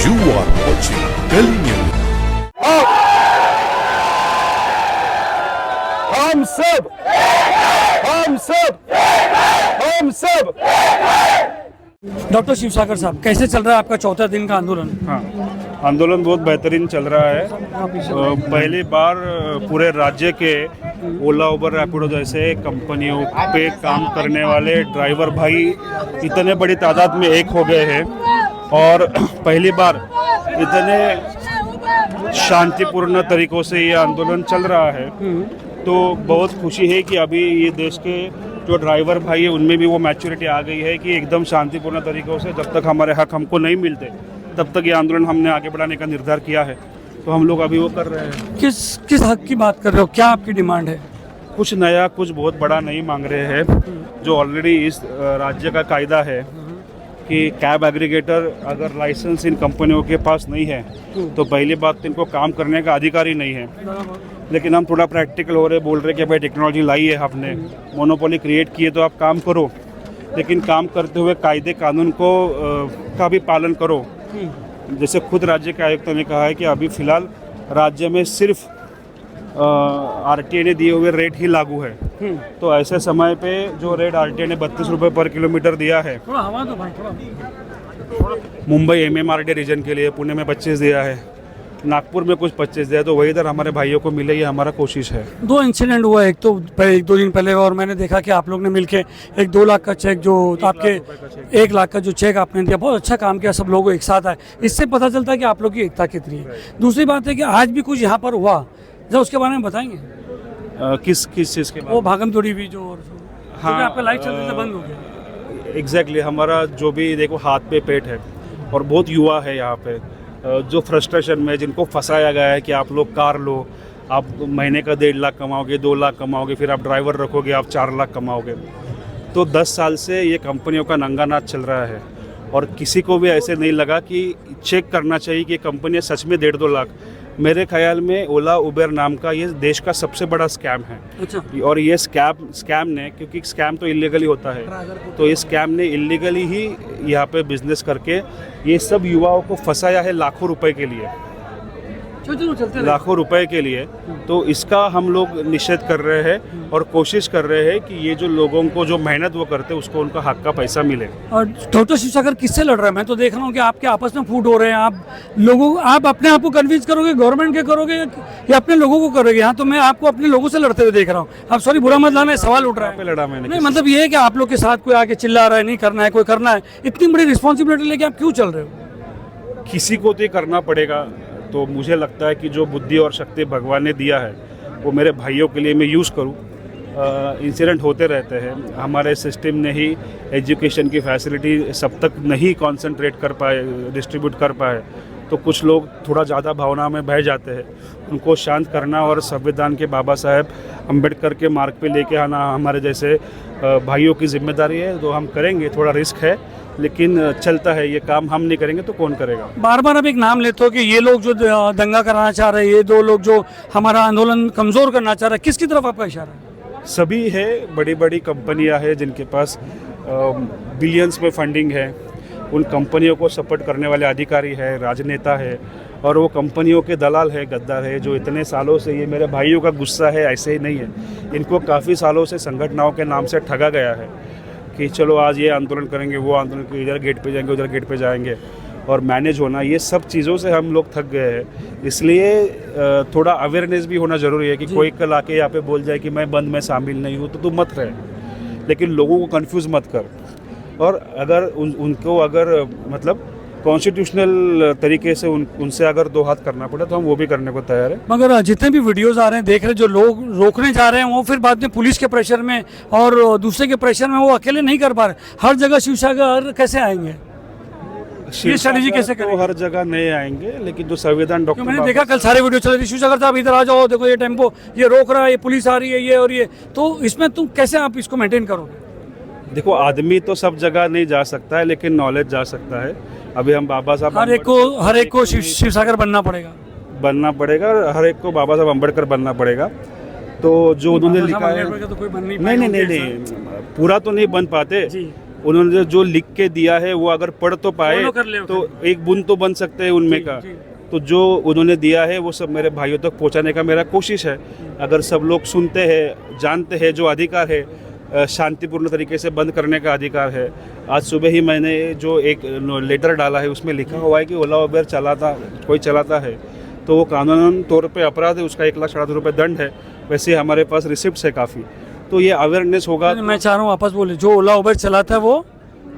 You are watching Delhi News. हम सब doctor Shivsagar साहब, कैसे चल रहा है आपका चौथा दिन का आंदोलन? हाँ, आंदोलन बहुत बेहतरीन चल रहा है। पहली बार पूरे राज्य के ओला उबर रैपिडो जैसे कंपनियों पे काम करने वाले ड्राइवर भाई इतने बड़ी तादाद में एक हो गए हैं और पहली बार इतने शांतिपूर्ण तरीकों से ये आंदोलन चल रहा है। तो बहुत खुशी है कि अभी ये देश के जो ड्राइवर भाई है उनमें भी वो मैच्योरिटी आ गई है कि एकदम शांतिपूर्ण तरीक़ों से जब तक हमारे हक हमको नहीं मिलते तब तक ये आंदोलन हमने आगे बढ़ाने का निर्धार किया है। तो हम लोग अभी वो कर रहे हैं। किस हक की बात कर रहे हो? क्या आपकी डिमांड है? कुछ नया, कुछ बहुत बड़ा नहीं मांग रहे हैं। जो ऑलरेडी इस राज्य का कायदा है कि कैब एग्रीगेटर अगर लाइसेंस इन कंपनियों के पास नहीं है तो पहली बात तो इनको काम करने का अधिकार ही नहीं है। लेकिन हम थोड़ा प्रैक्टिकल हो रहे, बोल रहे कि भाई टेक्नोलॉजी लाई है, आपने मोनोपोली क्रिएट किए तो आप काम करो, लेकिन काम करते हुए कायदे कानून को का भी पालन करो। जैसे खुद राज्य के आयुक्त ने कहा है कि अभी फ़िलहाल राज्य में सिर्फ आरटीए ने दिए हुए रेट ही लागू है। तो ऐसे समय पे जो रेट आरटीए ने 32 रुपये पर किलोमीटर दिया है, मुंबई एमएमआरडी रीजन के लिए पुणे में 25 दिया है, नागपुर में कुछ 25 दिया है, तो वही इधर हमारे भाइयों को मिले, ये हमारा कोशिश है। दो इंसिडेंट हुआ, एक तो एक दो दिन पहले और मैंने देखा कि आप लोग ने मिलके एक 2 लाख का चेक, जो आपके 1 लाख का जो चेक आपने दिया, बहुत अच्छा काम किया, सब लोग एक साथ आए। इससे पता चलता है कि आप लोग की एकता कितनी है। दूसरी बात है कि आज भी कुछ यहाँ पर हुआ, जरा उसके बारे में बताएंगे। किस चीज़ के वो भागम तोड़ी भी जो, हाँ, आपका लाइट चलते थे बंद हो गया। एग्जैक्टली हमारा जो भी देखो हाथ पे पेट है और बहुत युवा है यहाँ पे जो फ्रस्ट्रेशन में, जिनको फंसाया गया है कि आप लोग कार लो, आप महीने का 1.5 लाख कमाओगे, 2 लाख कमाओगे, फिर आप ड्राइवर रखोगे, आप 4 लाख कमाओगे। तो 10 साल से ये कंपनियों का नंगा नाच चल रहा है और किसी को भी ऐसे नहीं लगा कि चेक करना चाहिए कि कंपनी सच में 1.5-2 लाख। मेरे ख्याल में ओला उबेर नाम का ये देश का सबसे बड़ा स्कैम है। अच्छा। और ये स्कैम ने, क्योंकि स्कैम तो इलीगली होता है, तो इस स्कैम ने इलीगली ही यहाँ पे बिजनेस करके ये सब युवाओं को फंसाया है लाखों रुपए के लिए, लाखों रुपए के लिए। तो इसका हम लोग निषेध कर रहे हैं और कोशिश कर रहे हैं कि ये जो लोगों को जो मेहनत वो करते हैं उसको उनका हक का पैसा मिले। और डॉक्टर शिवसागर किससे लड़ रहे हैं? मैं तो देख रहा हूँ कि आपके आपस में फूट हो रहे हैं। आप अपने आप को कन्विंस करोगे, गवर्नमेंट के करोगे या अपने लोगों को करोगे? यहाँ तो मैं आपको अपने लोगों से लड़ते हुए देख रहा हूँ। आप सॉरी बुरा मत लाना, सवाल उठ रहा है। लड़ा मैंने नहीं, मतलब ये है कि आप लोग के साथ कोई आके चिल्ला रहा है, नहीं करना है, कोई करना है, इतनी बड़ी रिस्पॉन्सिबिलिटी लेके आप क्यों चल रहे हो? किसी को तो ये करना पड़ेगा। तो मुझे लगता है कि जो बुद्धि और शक्ति भगवान ने दिया है वो मेरे भाइयों के लिए मैं यूज़ करूं। इंसिडेंट होते रहते हैं, हमारे सिस्टम ने ही एजुकेशन की फैसिलिटी सब तक नहीं कंसंट्रेट कर पाए, डिस्ट्रीब्यूट कर पाए। तो कुछ लोग थोड़ा ज़्यादा भावना में बह जाते हैं। उनको शांत करना और संविधान के बाबा साहेब अम्बेडकर के मार्ग पे लेके आना हमारे जैसे भाइयों की जिम्मेदारी है। तो हम करेंगे, थोड़ा रिस्क है लेकिन चलता है ये काम। हम नहीं करेंगे तो कौन करेगा? बार बार अब एक नाम लेते हो कि ये लोग जो दंगा कराना चाह रहे हैं, ये 2 लोग जो हमारा आंदोलन कमज़ोर करना चाह रहे हैं, किसकी तरफ आपका इशारा है? सभी है, बड़ी बड़ी कंपनियां हैं जिनके पास बिलियंस में फंडिंग है। उन कंपनियों को सपोर्ट करने वाले अधिकारी है, राजनेता है और वो कंपनियों के दलाल है, गद्दार है, जो इतने सालों से, ये मेरे भाइयों का गुस्सा है, ऐसे ही नहीं है, इनको काफ़ी सालों से संगठनों के नाम से ठगा गया है कि चलो आज ये आंदोलन करेंगे, वो आंदोलन करेंगे, इधर गेट पे जाएंगे, उधर गेट पे जाएंगे, और मैनेज होना, ये सब चीज़ों से हम लोग थक गए हैं। इसलिए थोड़ा अवेयरनेस भी होना ज़रूरी है कि कोई कल आके यहाँ पे बोल जाए कि मैं बंद में शामिल नहीं हूँ तो तू मत रहे, लेकिन लोगों को कंफ्यूज मत कर। और अगर उनको अगर मतलब कॉन्स्टिट्यूशनल तरीके से उनसे अगर 2 हाथ करना पड़े तो हम वो भी करने को तैयार है। मगर जितने भी वीडियोस आ रहे हैं, देख रहे हैं, जो लोग रोकने जा रहे हैं वो फिर बाद में पुलिस के प्रेशर में और दूसरे के प्रेशर में वो अकेले नहीं कर पा रहे। हर जगह शिवसागर कैसे आएंगे? ये स्ट्रेटेजी कैसे करेंगे? हर जगह नहीं आएंगे, लेकिन जो संविधान डॉक्टर, मैंने देखा कल सारे वीडियो चल रहे थे, शिवसागर साहब इधर आ जाओ, देखो ये टेम्पो ये रोक रहा है, ये पुलिस आ रही है, ये और ये। तो इसमें तुम कैसे आप इसको मेंटेन करोगे? देखो, आदमी तो सब जगह नहीं जा सकता है, लेकिन नॉलेज जा सकता है। अभी हम बाबा साहब हर एक को शिवसागर बनना पड़ेगा, हर एक को बाबा साहब अम्बेडकर बनना पड़ेगा। तो जो उन्होंने लिखा है, तो कोई नहीं, पूरा तो नहीं बन पाते। उन्होंने जो लिख के दिया है वो अगर पढ़ तो पाए Follow कर ले तो एक बूंद तो बन सकते हैं उनमें का। तो जो उन्होंने दिया है वो सब मेरे भाइयों तक पहुंचाने का मेरा कोशिश है। अगर सब लोग सुनते हैं, जानते हैं जो अधिकार है शांतिपूर्ण तरीके से बंद करने का अधिकार है। आज सुबह ही मैंने जो एक लेटर डाला है उसमें लिखा हुआ है कि ओला उबेर कोई चलाता है तो वो कानूनन तौर पे अपराध है, उसका 1,60,000 रुपये दंड है। वैसे हमारे पास रिसिप्ट्स है काफ़ी, तो ये अवेयरनेस होगा। मैं चाह रहा हूँ वापस बोले, जो ओला उबर चलाता है वो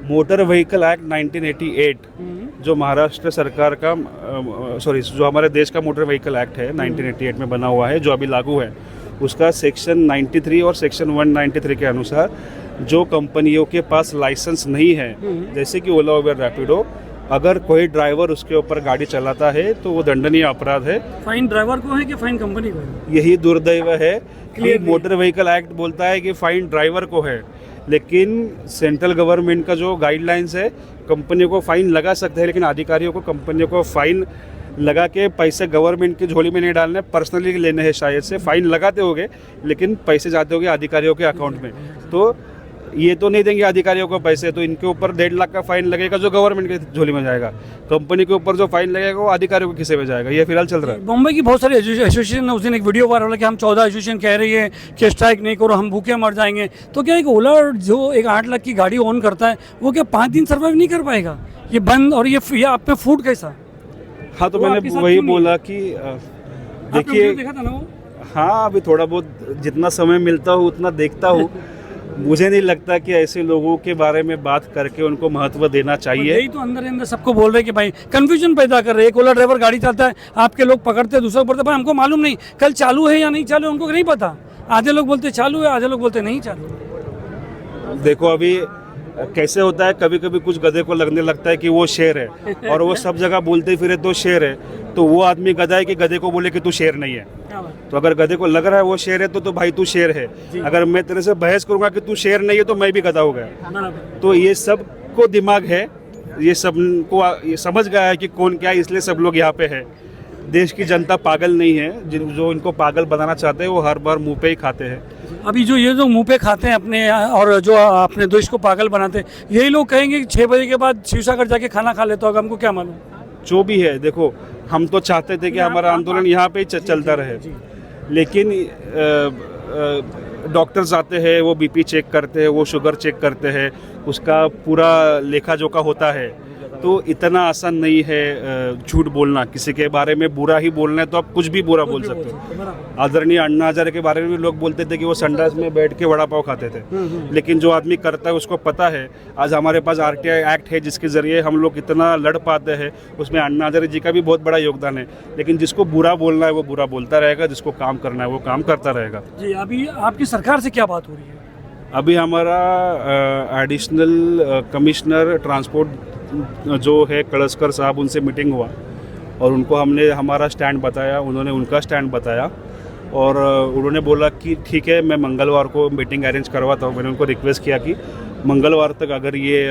मोटर व्हीकल एक्ट 1988 जो महाराष्ट्र सरकार का जो हमारे देश का मोटर व्हीकल एक्ट है 1988 में बना हुआ है, जो अभी लागू है, उसका सेक्शन 93 और सेक्शन 193 के अनुसार जो कंपनियों के पास लाइसेंस नहीं है, जैसे कि ओला उबर रैपिडो, अगर कोई ड्राइवर उसके ऊपर गाड़ी चलाता है तो वो दंडनीय अपराध है। फाइन ड्राइवर को है कि फाइन कंपनी को है? यही दुर्दैव है कि मोटर व्हीकल एक्ट बोलता है कि फाइन ड्राइवर को है, लेकिन सेंट्रल गवर्नमेंट का जो गाइडलाइंस है कंपनियों को फाइन लगा सकते हैं, लेकिन अधिकारियों को कंपनियों को फाइन लगा के पैसे गवर्नमेंट की झोली में नहीं डालने, पर्सनली लेने हैं। शायद से फाइन लगाते होंगे लेकिन पैसे जाते होंगे अधिकारियों के अकाउंट में। तो ये तो नहीं देंगे अधिकारियों को पैसे, तो इनके ऊपर 1.5 लाख का फाइन लगेगा जो गवर्नमेंट की झोली में जाएगा। कंपनी के ऊपर जो फाइन लगेगा वो अधिकारियों के खिस्से में जाएगा। ये फिलहाल चल रहा है। मुंबई की बहुत सारी एसोसिएशन ने उस दिन एक वीडियो वायरल है कि हम 14 एसोसिएशन कह रही है कि स्ट्राइक नहीं करो, हम भूखे मर जाएंगे। तो क्या एक ओला जो एक 8 लाख की गाड़ी ऑन करता है वो क्या 5 दिन सर्वाइव नहीं कर पाएगा? ये बंद और ये आप पे फूड कैसा? हाँ, तो मैंने वही बोला कि देखिए, देखा था ना वो? हाँ, अभी थोड़ा बहुत जितना समय मिलता हो उतना देखता हूँ। मुझे नहीं लगता कि ऐसे लोगों के बारे में बात करके उनको महत्व देना चाहिए। यही तो अंदर अंदर सबको बोल रहे हैं कि भाई कंफ्यूजन पैदा कर रहे हैं। एक ओला ड्राइवर गाड़ी चलता है, आपके लोग पकड़ते हैं, दूसरा पकड़ते, भाई हमको मालूम नहीं कल चालू है या नहीं चालू है, उनको नहीं पता। आधे लोग बोलते चालू है, आधे लोग बोलते नहीं चालू। देखो अभी कैसे होता है, कभी कभी कुछ गधे को लगने लगता है कि वो शेर है और वो सब जगह बोलते फिरे तो शेर है, तो वो आदमी गधा है कि गधे को बोले कि तू शेर नहीं है। तो अगर गधे को लग रहा है वो शेर है तो भाई तू शेर है। अगर मैं तेरे से बहस करूंगा कि तू शेर नहीं है तो मैं भी गधा हो गया। तो ये सब को दिमाग है, ये सब को ये समझ गया है कि कौन क्या है, इसलिए सब लोग यहाँ पे है। देश की जनता पागल नहीं है, जो इनको पागल बनाना चाहते हैं वो हर बार मुंह पे ही खाते हैं। अभी जो मुंह पे खाते हैं अपने और जो अपने देश को पागल बनाते हैं, यही लोग कहेंगे कि 6 बजे के बाद शिवसागर जाके खाना खा लेता होगा, हमको क्या मालूम। जो भी है, देखो हम तो चाहते थे कि हमारा आंदोलन यहाँ पे चलता रहे, लेकिन डॉक्टर्स आते हैं, वो बीपी चेक करते हैं, वो शुगर चेक करते हैं, उसका पूरा लेखा जोखा होता है। तो इतना आसान नहीं है झूठ बोलना, किसी के बारे में बुरा ही बोलना है तो आप कुछ भी बुरा बोल सकते हो। आदरणीय अन्ना हजारे के बारे में भी लोग बोलते थे कि वो संडास में बैठ के वड़ा पाव खाते थे, लेकिन जो आदमी करता है उसको पता है। आज हमारे पास RTI एक्ट है जिसके ज़रिए हम लोग इतना लड़ पाते हैं, उसमें अन्ना हजारे जी का भी बहुत बड़ा योगदान है। लेकिन जिसको बुरा बोलना है वो बुरा बोलता रहेगा, जिसको काम करना है वो काम करता रहेगा। जी, अभी आपकी सरकार से क्या बात हो रही है? अभी हमारा एडिशनल कमिश्नर ट्रांसपोर्ट जो है कलस्कर साहब, उनसे मीटिंग हुआ और उनको हमने हमारा स्टैंड बताया, उन्होंने उनका स्टैंड बताया और उन्होंने बोला कि ठीक है मैं मंगलवार को मीटिंग अरेंज करवाता हूँ। मैंने उनको रिक्वेस्ट किया कि मंगलवार तक अगर ये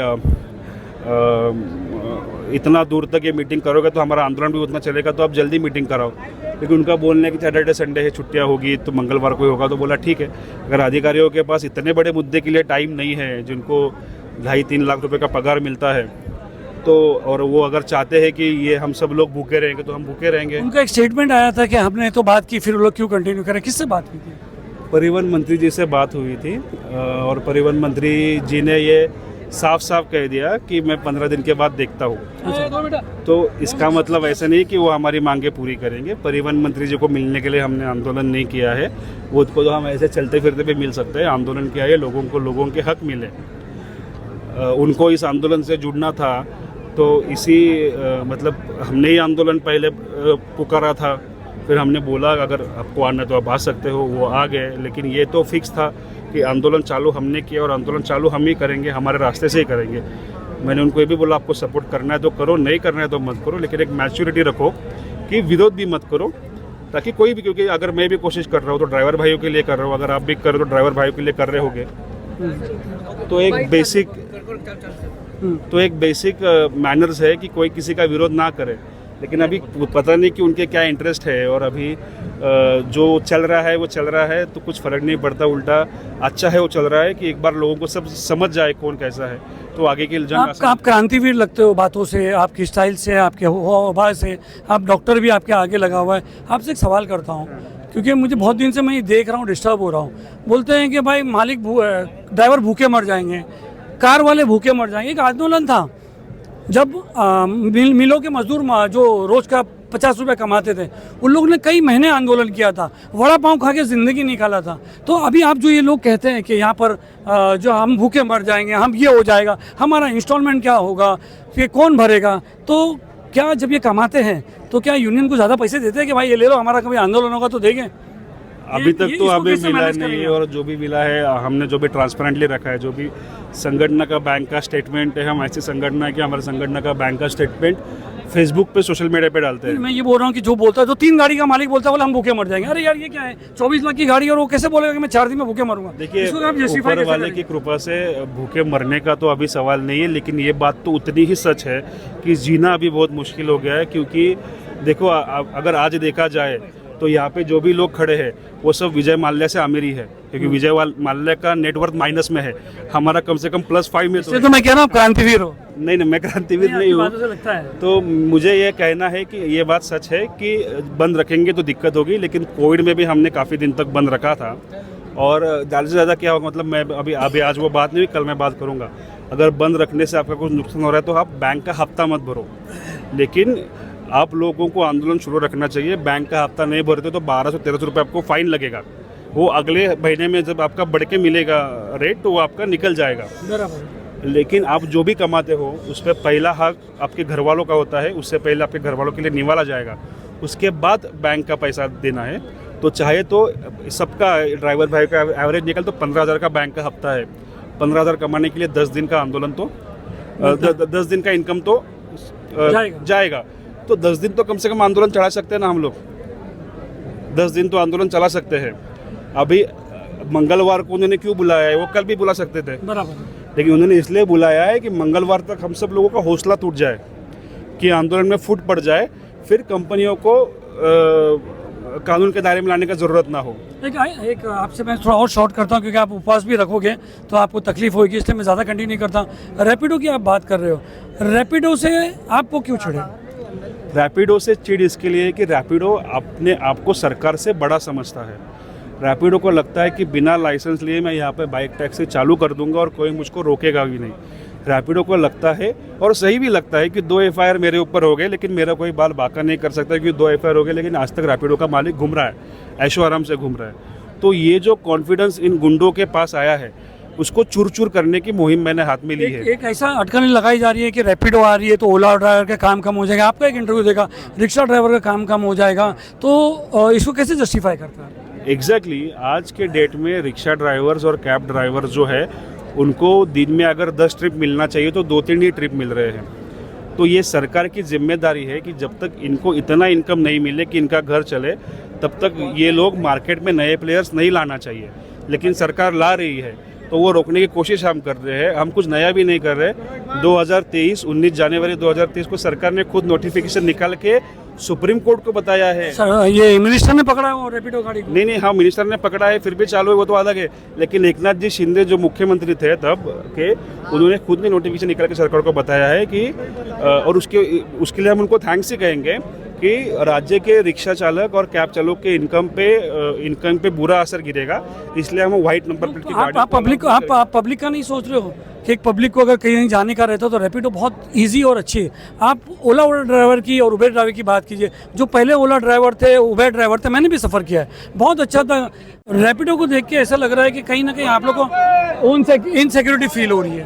इतना दूर तक ये मीटिंग करोगे तो हमारा आंदोलन भी उतना चलेगा, तो आप जल्दी मीटिंग कराओ। लेकिन उनका बोलने की सैटरडे संडे है, छुट्टियाँ होगी तो मंगलवार को ही होगा। तो बोला ठीक है, अगर अधिकारियों के पास इतने बड़े मुद्दे के लिए टाइम नहीं है, जिनको 2.5-3 लाख रुपए का पगार मिलता है, तो और वो अगर चाहते हैं कि ये हम सब लोग भूखे रहेंगे तो हम भूखे रहेंगे। उनका एक स्टेटमेंट आया था कि हमने तो बात की, फिर वो लोग क्यों कंटिन्यू करें? किससे बात की थी? परिवहन मंत्री जी से बात हुई थी और परिवहन मंत्री जी ने ये साफ साफ कह दिया कि मैं 15 दिन के बाद देखता हूँ। तो इसका मतलब ऐसा नहीं कि वो हमारी मांगे पूरी करेंगे। परिवहन मंत्री जी को मिलने के लिए हमने आंदोलन नहीं किया है, वो को तो हम ऐसे चलते फिरते भी मिल सकते हैं। आंदोलन किया है, लोगों को लोगों के हक मिले, उनको इस आंदोलन से जुड़ना था। तो इसी मतलब हमने ही आंदोलन पहले पुकारा था, फिर हमने बोला अगर आपको आना तो आप आ सकते हो, वो आ गए। लेकिन ये तो फिक्स था कि आंदोलन चालू हमने किया और आंदोलन चालू हम ही करेंगे, हमारे रास्ते से ही करेंगे। मैंने उनको ये भी बोला आपको सपोर्ट करना है तो करो, नहीं करना है तो मत करो, लेकिन एक मैच्योरिटी रखो कि विरोध भी मत करो, ताकि कोई भी, क्योंकि अगर मैं भी कोशिश कर रहा हूँ तो ड्राइवर भाइयों के लिए कर रहा हूँ, अगर आप भी कर रहे हो तो ड्राइवर भाइयों के लिए कर रहे होगे। तो एक बेसिक मैनर्स है कि कोई किसी का विरोध ना करे। लेकिन अभी पता नहीं कि उनके क्या इंटरेस्ट है। और अभी जो चल रहा है वो चल रहा है, तो कुछ फ़र्क नहीं पड़ता, उल्टा अच्छा है वो चल रहा है कि एक बार लोगों को सब समझ जाए कौन कैसा है, तो आगे की जंग आप क्रांतिवीर लगते हो बातों से, आपकी स्टाइल से, आपके हाव से। आप डॉक्टर भी आपके आगे लगा हुआ है। आपसे एक सवाल करता हूँ, क्योंकि मुझे बहुत दिन से मैं ये देख रहा हूँ, डिस्टर्ब हो रहा हूँ। बोलते हैं कि भाई ड्राइवर भूखे मर जाएंगे, कार वाले भूखे मर जाएंगे। एक आंदोलन था जब मिलों के मजदूर जो रोज़ का 50 रुपये कमाते थे, उन लोगों ने कई महीने आंदोलन किया था, वड़ा पाव खा के ज़िंदगी निकाला था। तो अभी आप जो ये लोग कहते हैं कि यहाँ पर जो हम भूखे मर जाएंगे, हम ये हो जाएगा, हमारा इंस्टॉलमेंट क्या होगा, ये कौन भरेगा, तो क्या जब ये कमाते हैं तो क्या यूनियन को ज़्यादा पैसे देते हैं कि भाई ये ले लो, हमारा कभी आंदोलन होगा तो देंगे? अभी तक तो हमें मिला नहीं है, और जो भी मिला है हमने जो भी ट्रांसपेरेंटली रखा है, जो भी संगठन का बैंक का स्टेटमेंट है, हम ऐसी संगठन है कि हमारे संगठन का बैंक का स्टेटमेंट फेसबुक पे, सोशल मीडिया पे डालते हैं। मैं ये बोल रहा हूँ कि जो बोलता है, तो 3 गाड़ी का मालिक बोलता है बोले हम भूखे मर जाएंगे। अरे यार ये क्या है, 24 लाख की गाड़ी, और वो कैसे बोलेगा कि मैं 4 दिन में भूखे मरूंगा? देखिए, ऊपर वाले की कृपा से भूखे मरने का तो अभी सवाल नहीं है, लेकिन ये बात तो उतनी ही सच है कि जीना अभी बहुत मुश्किल हो गया है। क्योंकि देखो, अगर आज देखा जाए तो यहाँ पे जो भी लोग खड़े हैं वो सब विजय माल्या से अमीरी है, क्योंकि विजय माल्या का नेटवर्थ माइनस में है, हमारा कम से कम +5 में। तो मैं कह रहा हूँ क्रांतिवीर हो। नहीं, मैं क्रांतिवीर नहीं हूँ। तो मुझे ये कहना है कि ये बात सच है कि बंद रखेंगे तो दिक्कत होगी, लेकिन कोविड में भी हमने काफ़ी दिन तक बंद रखा था। और ज़्यादा से ज़्यादा क्या होगा, मतलब मैं अभी आज वो बात नहीं हुई, कल मैं बात करूँगा। अगर बंद रखने से आपका कुछ नुकसान हो रहा है तो आप बैंक का हफ्ता मत भरो, लेकिन आप लोगों को आंदोलन शुरू रखना चाहिए। बैंक का हफ्ता नहीं भरते तो 1200-1300 रुपये आपको फाइन लगेगा। वो अगले महीने में जब आपका बढ़ के मिलेगा रेट, तो वो आपका निकल जाएगा। बराबर। लेकिन आप जो भी कमाते हो उस पर पहला हक आपके घर वालों का होता है, उससे पहले आपके घर वालों के लिए निवाला जाएगा, उसके बाद बैंक का पैसा देना है। तो चाहे तो सबका ड्राइवर भाई का एवरेज निकल तो 15,000 का बैंक का हफ्ता है। 15,000 कमाने के लिए 10 दिन का आंदोलन तो 10 दिन का इनकम तो जाएगा। तो 10 दिन तो कम से कम आंदोलन चला सकते हैं ना हम लोग। 10 दिन तो आंदोलन चला सकते हैं। अभी मंगलवार को उन्होंने क्यों बुलाया है, वो कल भी बुला सकते थे, बराबर, लेकिन उन्होंने इसलिए बुलाया है कि मंगलवार तक हम सब लोगों का हौसला टूट जाए, कि आंदोलन में फूट पड़ जाए, फिर कंपनियों को कानून के दायरे में लाने का ज़रूरत ना हो। एक आपसे मैं थोड़ा और शॉर्ट करता हूँ, क्योंकि आप उपवास भी रखोगे तो आपको तकलीफ होगी, इसलिए मैं ज़्यादा कंटिन्यू नहीं करता। रैपिडो की आप बात कर रहे हो, रैपिडो से आपको क्यों चिढ़े? रैपिडो से चिढ़ इसके लिए कि रैपिडो अपने आप को सरकार से बड़ा समझता है। रैपिडो को लगता है कि बिना लाइसेंस लिए मैं यहाँ पे बाइक टैक्सी चालू कर दूंगा और कोई मुझको रोकेगा भी नहीं। रैपिडो को लगता है, और सही भी लगता है, कि 2 FIR मेरे ऊपर हो गए, लेकिन मेरा कोई बाल बाका नहीं कर सकता, क्योंकि 2 FIR हो गए, लेकिन आज तक रैपिडो का मालिक घूम रहा है, ऐशो आराम से घूम रहा है। तो ये जो कॉन्फिडेंस इन गुंडों के पास आया है, उसको चूर चूर करने की मुहिम मैंने हाथ में ली है। एक ऐसा अटकलें लगाई जा रही है कि रैपिडो आ रही है तो ओला ड्राइवर का काम कम हो जाएगा। आपका एक इंटरव्यू देखा, रिक्शा ड्राइवर का काम कम हो जाएगा, तो इसको कैसे जस्टिफाई करता है? एग्जैक्टली आज के डेट में रिक्शा ड्राइवर्स और कैब ड्राइवर्स जो है, उनको दिन में अगर 10 ट्रिप मिलना चाहिए तो 2-3 ही ट्रिप मिल रहे हैं। तो ये सरकार की जिम्मेदारी है कि जब तक इनको इतना इनकम नहीं मिले कि इनका घर चले, तब तक ये लोग मार्केट में नए प्लेयर्स नहीं लाना चाहिए। लेकिन सरकार ला रही है, तो वो रोकने की कोशिश हम कर रहे हैं। हम कुछ नया भी नहीं कर रहे। 19 जनवरी 2023 को सरकार ने खुद नोटिफिकेशन निकाल के सुप्रीम कोर्ट को बताया है। सर, ये मिनिस्टर ने पकड़ा है वो रैपिडो गाड़ी को? नहीं, हाँ, मिनिस्टर ने पकड़ा है, फिर भी चालू है, वो तो अलग है। लेकिन एकनाथ जी शिंदे जो मुख्यमंत्री थे तब के, उन्होंने खुद ने नोटिफिकेशन निकाल के सरकार को बताया है कि और उसके लिए हम उनको थैंक्स ही कहेंगे कि राज्य के रिक्शा चालक और कैब चालक के इनकम पे बुरा असर गिरेगा। इसलिए हम व्हाइट नंबर प्लेट की गाड़ी। आप पब्लिक का नहीं सोच रहे हो कि एक पब्लिक को अगर कहीं जाने का रहता तो रैपिडो बहुत इजी और अच्छी है। आप ओला ड्राइवर की और उबेर ड्राइवर की बात कीजिए। जो पहले ओला ड्राइवर थे, उबेर ड्राइवर थे, मैंने भी सफ़र किया है, बहुत अच्छा था। रैपिडो को देख के ऐसा लग रहा है कि कहीं ना कहीं आप लोग को इनसिक्योरिटी फील हो रही है।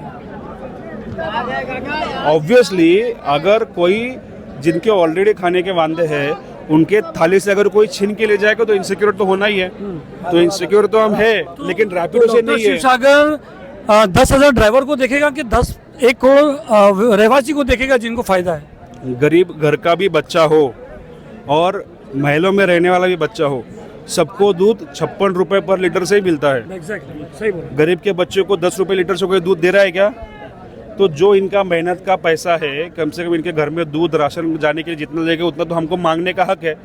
ऑब्वियसली अगर कोई जिनके ऑलरेडी खाने के वांदे हैं, उनके थाली से अगर कोई छीन के ले जाएगा तो इनसिक्योर तो होना ही है। तो इनसिक्योर तो हम है, लेकिन रैपिडो से नहीं है। शिवसागर 10,000 ड्राइवर को देखेगा कि 1 करोड़ रहवासी को देखेगा जिनको फायदा है? गरीब घर का भी बच्चा हो और महलों में रहने वाला भी बच्चा हो, सबको दूध 56 रुपए पर लीटर से ही मिलता है। एग्जैक्टली, सही बोला। गरीब के बच्चे को 10 रुपए लीटर से कोई दूध दे रहा है क्या? तो जो इनका मेहनत का पैसा है, कम से कम इनके घर में दूध राशन जाने के लिए जितना लेके उतना तो हमको मांगने का हक है।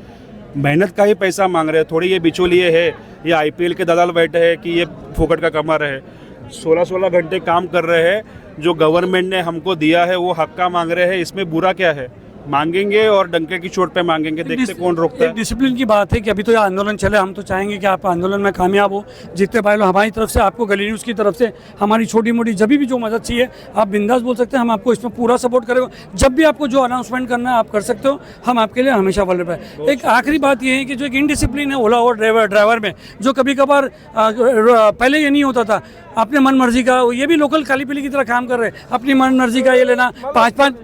मेहनत का ही पैसा मांग रहे हैं, थोड़ी ये बिचौलिए है, ये आईपीएल के दलाल बैठे हैं कि ये फोकट का कमा रहे हैं। 16-16 घंटे काम कर रहे हैं, जो गवर्नमेंट ने हमको दिया है वो हक का मांग रहे हैं, इसमें बुरा क्या है? मांगेंगे और डंके की चोट पे मांगेंगे, देखते कौन रोकता है। डिसिप्लिन की बात है कि अभी तो ये आंदोलन चले, हम तो चाहेंगे कि आप आंदोलन में कामयाब हो, जितने भाई लोग हमारी तरफ से, आपको गली न्यूज़ की तरफ से हमारी छोटी मोटी जब भी जो मदद चाहिए आप बिंदास बोल सकते हैं, हम आपको इसमें पूरा सपोर्ट करेंगे। जब भी आपको जो अनाउंसमेंट करना है आप कर सकते हो, हम आपके लिए हमेशा अवेलेबल है। एक आखिरी बात ये है कि जो एक इनडिसिप्लिन है ओला और ड्राइवर में, जो कभी कभार पहले ये नहीं होता था, अपने मन मर्जी का, ये भी लोकल काली पीली की तरह काम कर रहे हैं, अपनी मन मर्जी का ये लेना, 5-5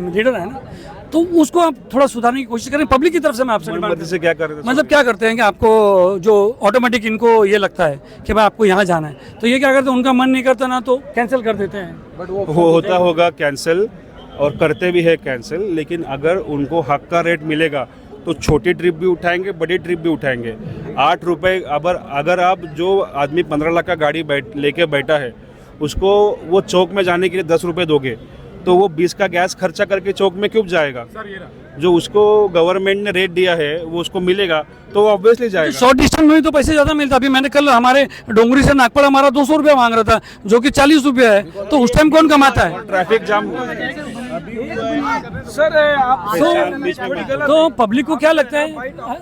लीडर है ना, तो उसको आप थोड़ा सुधारने की कोशिश करें। पब्लिक की तरफ से मैं आपसे डिमांड मर्जी से क्या कर रहे थे? मतलब क्या करते हैं कि आपको जो ऑटोमेटिक इनको ये लगता है कि भाई आपको यहाँ जाना है, तो ये क्या करते हैं, उनका मन नहीं करता ना तो कैंसिल कर देते हैं। बट वो होता होगा कैंसिल, और करते भी है कैंसिल, लेकिन अगर उनको हक का रेट मिलेगा तो छोटी ट्रिप भी उठाएंगे, बड़ी ट्रिप भी उठाएंगे। 8 रुपये अगर आप जो आदमी 15 लाख का गाड़ी लेके बैठा है उसको वो चौक में जाने के लिए 10 रुपये दोगे तो वो 20 का गैस खर्चा करके चौक में क्यों जाएगा? जो उसको गवर्नमेंट ने रेट दिया है वो उसको मिलेगा तो वो ऑब्वियसली जाएगा। शॉर्ट डिस्टेंस में तो पैसे ज़्यादा मिलता। अभी मैंने कल हमारे डोंगरी से नागपुर हमारा 200 रुपया मांग रहा था, जो कि 40 रुपया है, तो उस टाइम कौन कमाता है? Traffic jam. सर आप तो पब्लिक को क्या लगता है?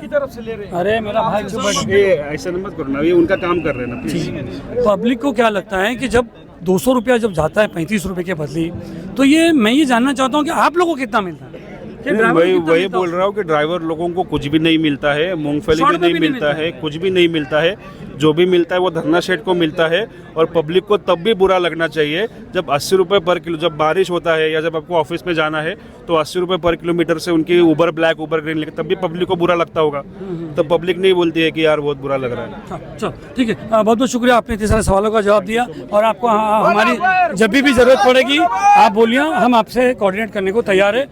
की तरफ से ले रहे हैं। अरे मेरा भाई चुप बैठ। ऐसा मत करो ना, ये उनका काम कर रहे हैं ना प्लीज। पब्लिक को क्या लगता है कि जब 200 रुपया जब जाता है 35 रुपये के बदले, तो ये मैं ये जानना चाहता हूँ कि आप लोगों को कितना मिलता है? वही बोल रहा हूँ कि ड्राइवर लोगों को कुछ भी नहीं मिलता है, मूंगफली भी नहीं मिलता है, कुछ भी नहीं मिलता है। जो भी मिलता है वो धरना शेठ को मिलता है। और पब्लिक को तब भी बुरा लगना चाहिए जब 80 रुपये पर किलो, जब बारिश होता है या जब आपको ऑफिस में जाना है तो 80 रुपये पर किलोमीटर से उनकी उबर ब्लैक उबर ग्रीन लेके, तब भी पब्लिक को बुरा लगता होगा। तब पब्लिक नहीं बोलती है कि यार बहुत बुरा लग रहा है। चलो ठीक है, बहुत बहुत शुक्रिया, आपने इतने सारे सवालों का जवाब दिया। और आपको हमारी जब भी ज़रूरत पड़ेगी आप बोलिए, हम आपसे कोऑर्डिनेट करने को तैयार है।